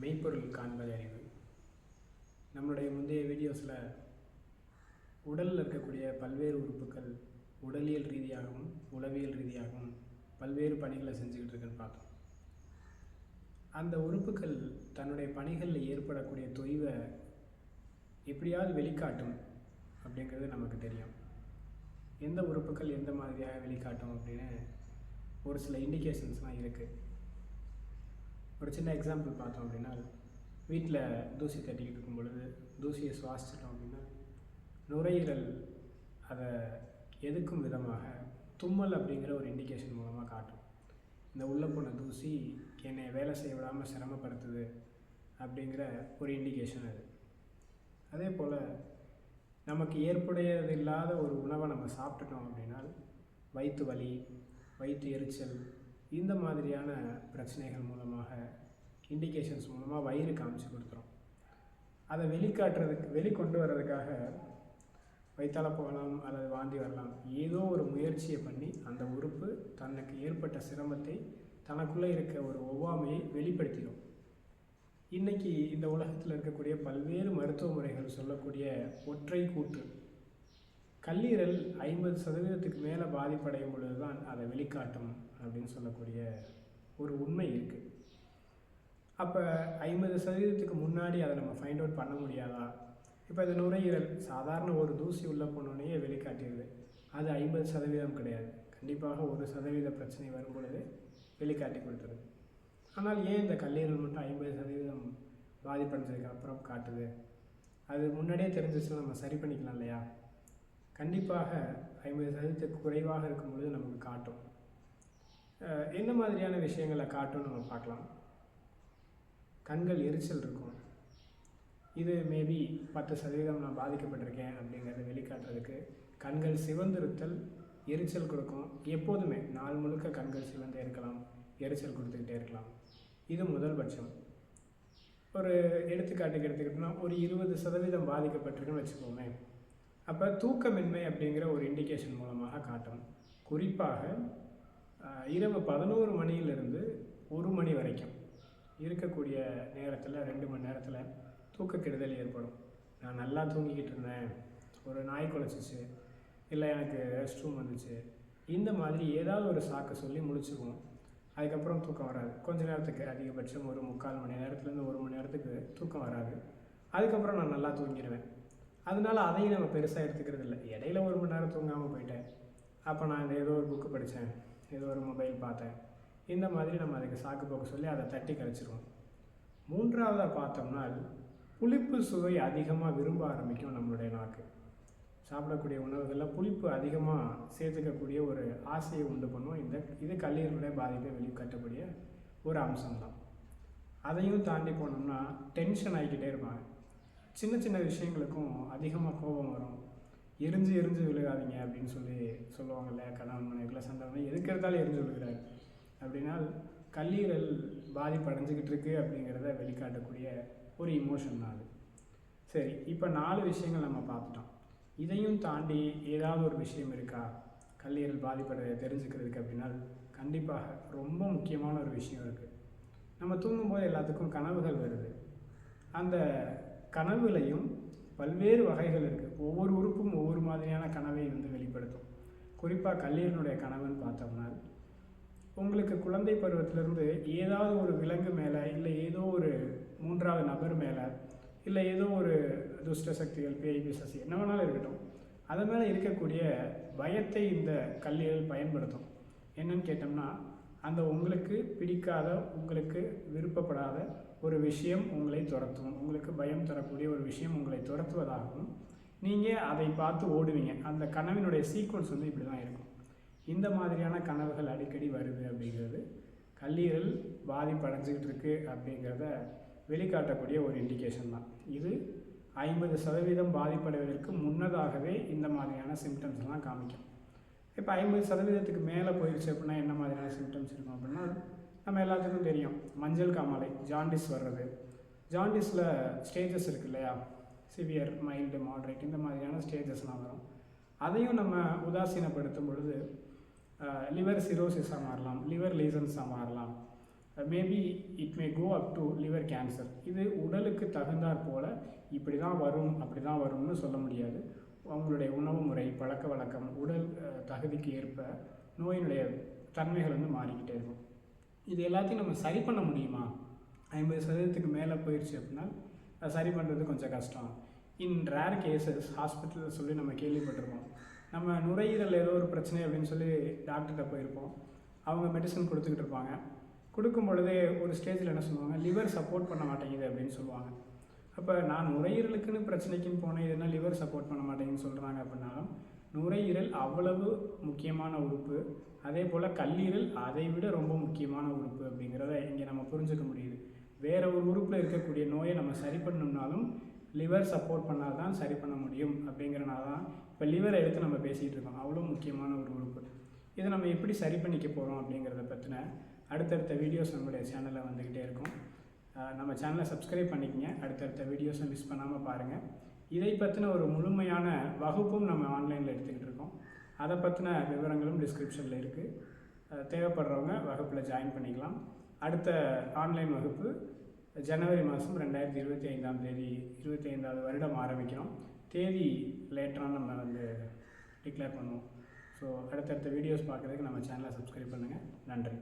மெய்ப்பொருள் காண்பது அறிவு. நம்மளுடைய முந்தைய வீடியோஸில் உடலில் இருக்கக்கூடிய பல்வேறு உறுப்புகள் உடலியல் ரீதியாகவும் உளவியல் ரீதியாகவும் பல்வேறு பணிகளை செஞ்சுக்கிட்டு இருக்குன்னு பார்த்தோம். அந்த உறுப்புகள் தன்னுடைய பணிகளில் ஏற்படக்கூடிய தொய்வை எப்படியாவது வெளிக்காட்டும் அப்படிங்கிறது நமக்கு தெரியும். எந்த உறுப்புகள் எந்த மாதிரியாக வெளிக்காட்டும் அப்படின்னு ஒரு சில இண்டிகேஷன்ஸ்லாம் இருக்குது. ஒரு சின்ன எக்ஸாம்பிள் பார்த்தோம் அப்படின்னா, வீட்டில் தூசி தட்டிக்கிட்டு இருக்கும் பொழுது தூசியை சுவாசிச்சிட்டோம் அப்படின்னா நுரையீரல் அதை எதுக்கும் விதமாக தும்மல் அப்படிங்கிற ஒரு இண்டிகேஷன் மூலமாக காட்டும். இந்த உள்ளே போன தூசி என்னை வேலை செய்ய விடாமல் சிரமப்படுத்துது அப்படிங்கிற ஒரு இண்டிகேஷன் அது. அதே போல் நமக்கு ஏற்புடையது இல்லாத ஒரு உணவை நம்ம சாப்பிட்டுட்டோம் அப்படின்னா வயிற்று வலி, வயிற்று எரிச்சல், இந்த மாதிரியான பிரச்சனைகள் மூலமாக இண்டிகேஷன்ஸ் மூலமாக வயிறு காமிச்சு கொடுத்துரும். அதை வெளிக்கொண்டு வர்றதுக்காக வயிற்றால போகலாம் அல்லது வாந்தி வரலாம், ஏதோ ஒரு முயற்சியை பண்ணி அந்த உறுப்பு தனக்கு ஏற்பட்ட சிரமத்தை, தனக்குள்ளே இருக்க ஒரு ஒவ்வாமையை வெளிப்படுத்திடும். இன்றைக்கி இந்த உலகத்தில் இருக்கக்கூடிய பல்வேறு மருத்துவ முறைகள் சொல்லக்கூடிய ஒற்றை கூற்று, கல்லீரல் 50% மேலே பாதிப்படையும் பொழுது தான் அதை வெளிக்காட்டும் அப்படின்னு சொல்லக்கூடிய ஒரு உண்மை இருக்குது. அப்போ 50% முன்னாடி அதை நம்ம ஃபைண்ட் அவுட் பண்ண முடியாதா? இப்போ அது நுரையீரல் சாதாரண ஒரு தூசி உள்ளே போனோடனே வெளிக்காட்டிடுது. அது 50% கிடையாது. கண்டிப்பாக 1% பிரச்சனை வரும் பொழுது வெளிக்காட்டி கொடுத்துருது. ஆனால் ஏன் இந்த கல்லீரல் மட்டும் 50% பாதிப்படைஞ்சதுக்கு அப்புறம் காட்டுது? அது முன்னாடியே தெரிஞ்சிச்சுன்னா நம்ம சரி பண்ணிக்கலாம் இல்லையா? கண்டிப்பாக 50% குறைவாக இருக்கும் பொழுது நமக்கு காட்டும். என்ன மாதிரியான விஷயங்களை காட்டும்னு நம்ம பார்க்கலாம். கண்கள் எரிச்சல் இருக்கும். இது மேபி 10% நான் பாதிக்கப்பட்டிருக்கேன் அப்படிங்கிறத வெளிக்காட்டுறதுக்கு கண்கள் சிவந்திருத்தல், எரிச்சல் கொடுக்கும். எப்போதுமே நாள் முழுக்க கண்கள் சிவந்தே இருக்கலாம், எரிச்சல் கொடுத்துக்கிட்டே இருக்கலாம். இது முதல் பட்சம். ஒரு எடுத்துக்காட்டுக்கு எடுத்துக்கிட்டோம்னா ஒரு 20% பாதிக்கப்பட்டிருக்குன்னு வச்சுக்கோமே. அப்போ தூக்கமின்மை அப்படிங்கிற ஒரு இண்டிகேஷன் மூலமாக காட்டும். குறிப்பாக இரவு 11 மணியிலிருந்து 1 மணி வரைக்கும் இருக்கக்கூடிய நேரத்தில் 2 மணி நேரத்தில் தூக்கக்கெடுதல் ஏற்படும். நான் நல்லா தூங்கிக்கிட்டு இருந்தேன், ஒரு நாய் குலைச்சிச்சு, இல்லை எனக்கு ரெஸ்ட் ரூம் வந்துச்சு, இந்த மாதிரி ஏதாவது ஒரு சாக்கு சொல்லி முழிச்சுக்குவோம். அதுக்கப்புறம் தூக்கம் வராது. கொஞ்ச நேரத்துக்கு, அதிகபட்சம் ஒரு 3/4 மணி நேரத்துலேருந்து 1 மணி நேரத்துக்கு தூக்கம் வராது. அதுக்கப்புறம் நான் நல்லா தூங்கிடுவேன். அதனால் அதையும் நம்ம பெருசாக எடுத்துக்கிறது இல்லை. இடையில 1 மணி நேரம் தூங்காமல் போயிட்டேன், அப்போ நான் ஏதோ ஒரு புக்கு படித்தேன், ஏதோ ஒரு மொபைல் பார்த்தேன், இந்த மாதிரி நம்ம அதுக்கு சாக்கு போக்க சொல்லி அதை தட்டி கழிச்சிருவோம். மூன்றாவதாக பார்த்தோம்னா புளிப்பு சுவை அதிகமாக விரும்ப ஆரம்பிக்கும் நம்மளுடைய நாக்கு. சாப்பிடக்கூடிய உணவுகளில் புளிப்பு அதிகமாக சேர்த்துக்கக்கூடிய ஒரு ஆசையை உண்டு பண்ணும். இது கல்லீரலுடைய பாதிப்பை வெளிக்காட்டக்கூடிய ஒரு அம்சம்தான். அதையும் தாண்டி போனோம்னா டென்ஷன் ஆகிக்கிட்டே இருப்பாங்க. சின்ன சின்ன விஷயங்களுக்கும் அதிகமாக கோபம் வரும். எரிஞ்சு விழுகாதீங்க அப்படின்னு சொல்லுவாங்க இல்லையா? கணவன் மனைவிக்குள்ள சண்டை வந்து எதுக்கு எடுத்தாலும் எரிஞ்சு விழுகிறாரு அப்படின்னா கல்லீரல் பாதிப்படைஞ்சிக்கிட்டு இருக்கு அப்படிங்கிறத வெளிக்காட்டக்கூடிய ஒரு இமோஷன் தான் அது. சரி, இப்போ 4 விஷயங்கள் நம்ம பார்த்துட்டோம். இதையும் தாண்டி ஏதாவது ஒரு விஷயம் இருக்கா கல்லீரல் பாதிப்படைய தெரிஞ்சுக்கிறதுக்கு அப்படின்னா கண்டிப்பாக ரொம்ப முக்கியமான ஒரு விஷயம் இருக்குது. நம்ம தூங்கும்போது எல்லாத்துக்கும் கனவுகள் வருது. அந்த கனவுலையும் பல்வேறு வகைகள் இருக்குது. ஒவ்வொரு உறுப்பும் ஒவ்வொரு மாதிரியான கனவை வெளிப்படுத்தும். குறிப்பாக கல்லீரலுடைய கனவுன்னு பார்த்தோம்னா உங்களுக்கு குழந்தை பருவத்திலிருந்து ஏதாவது ஒரு விலங்கு மேலே, இல்லை ஏதோ ஒரு 3வது நபர் மேலே, இல்லை ஏதோ ஒரு துஷ்ட சக்திகள், பேய் பிசாசு என்ன வேணாலும் இருக்கட்டும், அது மேலே இருக்கக்கூடிய பயத்தை இந்த கல்லீரல் பயன்படுத்தும். என்னன்னு கேட்டோம்னா, அந்த உங்களுக்கு பிடிக்காத, உங்களுக்கு விருப்பப்படாத ஒரு விஷயம் உங்களை துரத்தும். உங்களுக்கு பயம் தரக்கூடிய ஒரு விஷயம் உங்களை துரத்துவதாகவும் நீங்கள் அதை பார்த்து ஓடுவீங்க. அந்த கனவினுடைய சீக்வன்ஸ் இப்படி தான் இருக்கும். இந்த மாதிரியான கனவுகள் அடிக்கடி வருது அப்படிங்கிறது கல்லீரல் பாதிப்படைஞ்சிக்கிட்டு இருக்கு அப்படிங்கிறத வெளிக்காட்டக்கூடிய ஒரு இண்டிகேஷன் தான். இது 50% பாதிப்படைவதற்கு முன்னதாகவே இந்த மாதிரியான சிம்டம்ஸ்லாம் காமிக்கும். இப்போ 50%க்கு மேலே போயிடுச்சு அப்படின்னா என்ன மாதிரியான சிம்டம்ஸ் இருக்கும் அப்படின்னா நம்ம எல்லாத்துக்கும் தெரியும். மஞ்சள் காமாலை, ஜாண்டிஸ் வர்றது. ஜாண்டிஸில் ஸ்டேஜஸ் இருக்குது இல்லையா? சிவியர், மைல்டு, மாட்ரேட், இந்த மாதிரியான ஸ்டேஜஸ்லாம் வரும். அதையும் நம்ம உதாசீனப்படுத்தும் பொழுது லிவர் சிரோசிஸாக மாறலாம், லிவர் லீசன்ஸாக மாறலாம், maybe it may go up to liver cancer. இது உடலுக்கு தகுந்தாற் போல் இப்படி தான் வரும் அப்படி தான் வரும்னு சொல்ல முடியாது. அவங்களுடைய உணவு முறை, பழக்க வழக்கம், உடல் தகுதிக்கு ஏற்ப நோயினுடைய தன்மைகள் வந்து மாறிக்கிட்டே இருக்கும். இது எல்லாத்தையும் நம்ம சரி பண்ண முடியுமா? 50% மேலே போயிடுச்சு அப்படின்னா அதை சரி பண்ணுறது கொஞ்சம் கஷ்டம். இன் ரேர் கேசஸ் ஹாஸ்பிட்டலில் சொல்லி நம்ம கேள்விப்பட்டிருப்போம். நம்ம நுரையீரல் ஏதோ ஒரு பிரச்சனை அப்படின்னு சொல்லி டாக்டர்கிட்ட போயிருப்போம். அவங்க மெடிசன் கொடுத்துக்கிட்டு இருப்பாங்க. கொடுக்கும் பொழுதே ஒரு ஸ்டேஜில் என்ன சொல்லுவாங்க, லிவர் சப்போர்ட் பண்ண மாட்டேங்குது அப்படின்னு சொல்லுவாங்க. அப்போ நான் நுரையீரலுக்குன்னு பிரச்சனைக்குன்னு போனேன், இதுனா லிவர் சப்போர்ட் பண்ண மாட்டேங்குன்னு சொல்கிறாங்க அப்படின்னாலும், நுரையீரல் அவ்வளவு முக்கியமான உறுப்பு. அதே போல் கல்லீரல் அதை விட ரொம்ப முக்கியமான உறுப்பு அப்படிங்கிறத இங்கே நம்ம புரிஞ்சுக்க முடியுது. வேறு ஒரு உறுப்பில் இருக்கக்கூடிய நோயை நம்ம சரி பண்ணணும்னாலும் லிவர் சப்போர்ட் பண்ணால் தான் சரி பண்ண முடியும். அப்படிங்கிறனால தான் இப்போ லிவரை எடுத்து நம்ம பேசிகிட்டு இருக்கோம். அவ்வளோ முக்கியமான ஒரு உறுப்பு. இதை நம்ம எப்படி சரி பண்ணிக்க போகிறோம் அப்படிங்கிறத பற்றின அடுத்தடுத்த வீடியோஸ் நம்மளுடைய சேனலில் வந்துக்கிட்டே இருக்கும். நம்ம சேனலை சப்ஸ்கிரைப் பண்ணிக்கங்க. அடுத்தடுத்த வீடியோஸை மிஸ் பண்ணாமல் பாருங்கள். இதை பற்றின ஒரு முழுமையான வகுப்பும் நம்ம ஆன்லைனில் எடுத்துக்கிட்டு இருக்கோம். அதை பற்றின விவரங்களும் டிஸ்கிரிப்ஷனில் இருக்குது. தேவைப்படுறவங்க வகுப்பில் ஜாயின் பண்ணிக்கலாம். அடுத்த ஆன்லைன் வகுப்பு ஜனவரி மாதம் 2025 25வது வருடம் ஆரம்பிக்கிறோம். தேதி லேட்டராக நம்ம வந்து டிக்ளேர் பண்ணுவோம். ஸோ அடுத்தடுத்த வீடியோஸ் பார்க்குறதுக்கு நம்ம சேனலை சப்ஸ்கிரைப் பண்ணுங்கள். நன்றி.